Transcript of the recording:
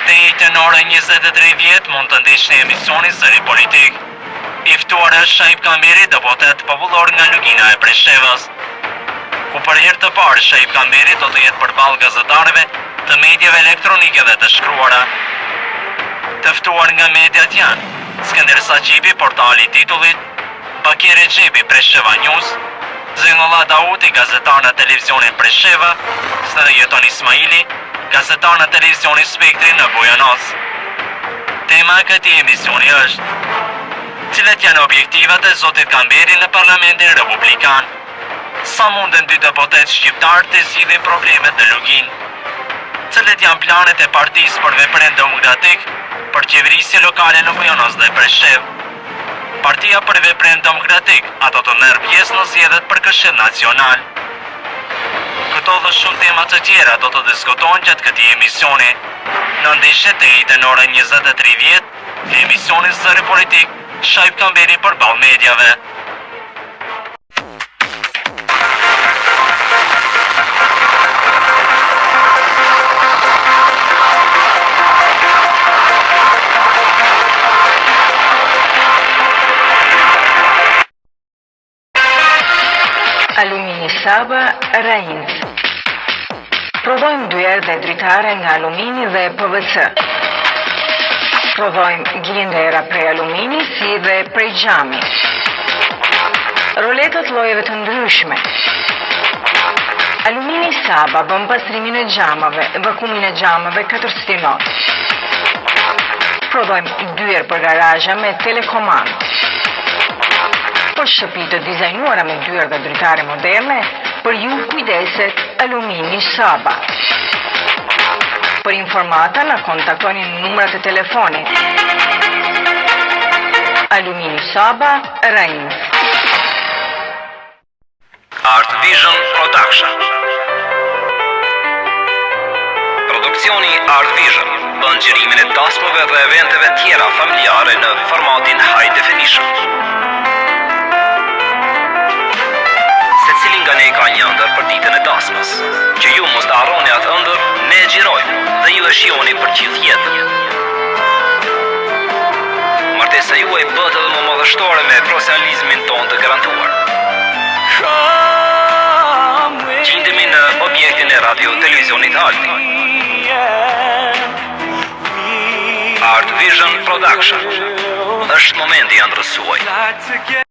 Deri në orën 23:10 mund të ndiqni emisionin Zëri Politik. I ftuar është Shaib Kamberi, deputet popullor nga Lugina e Preshevës, ku për herë të parë Shaib Kamberi do të jetë përballë gazetarëve të mediave elektronike dhe të shkruara. Të ftuar nga mediat janë Skënder Saqibi, portali Titullit, Bakir Rexhepi, Presheva News, Zengullah Dauti, gazetar në televizionin Presheva, Jeton Ismaili, gazetar në televizionin Spektri në Bujanoz. Tema e këtij emisioni është: cilat janë objektivat e zotit Kamberi në Parlamentin Republikan? Sa munden dy deputet shqiptar të zgjidhin problemet në Lugin? Cilat janë planet e partisë për veprim demokratik për qeverisje lokale në Bujanoz dhe Preshev? Partia për veprim demokratik ato të merr pjesë në zgjedhjet për Këshill Nacional. Këto dhe shumë tema të tjera do të diskutohen gjatë këtij emisioni. Në ndeshjet deri në orën 20:30 në emisionin Zëri Politik, Shaib Kamberi përballë mediave. Alumini Saba, Rainc. Prodhojmë dyer dhe dritare nga alumini dhe PVC. Prodhojmë gjindera prej alumini si dhe prej xhami. Roletat llojeve të ndryshme. Alumini Saba bën pastrimin e xhamave, vakumin e xhamave 4 stilon. Prodhojmë dyer për garazha me telekomandë. Për shtëpi të dizajnuara me dyer dhe dritare moderne, për ju kujdeset Alumini Saba. Për informata na kontaktoni në numrat e telefonit. Alumini Saba, Rainc. Art Vision Production. Produksioni Art Vision bën gjerimin e dasmave dhe eventeve tjera familjare në formatin High Definition. Secili nga ne ka një ëndër për ditën e dasmës, që ju mos të harroni atë ëndër, ne e xhirojmë dhe ju e shihoni për gjithë jetën. Martesa juaj bëhet edhe më madhështore me profesionalizmin ton të garantuar. Gjendemi në objektin e radio televizionit Alti. Art Vision Production. Është momenti ëndrës suaj.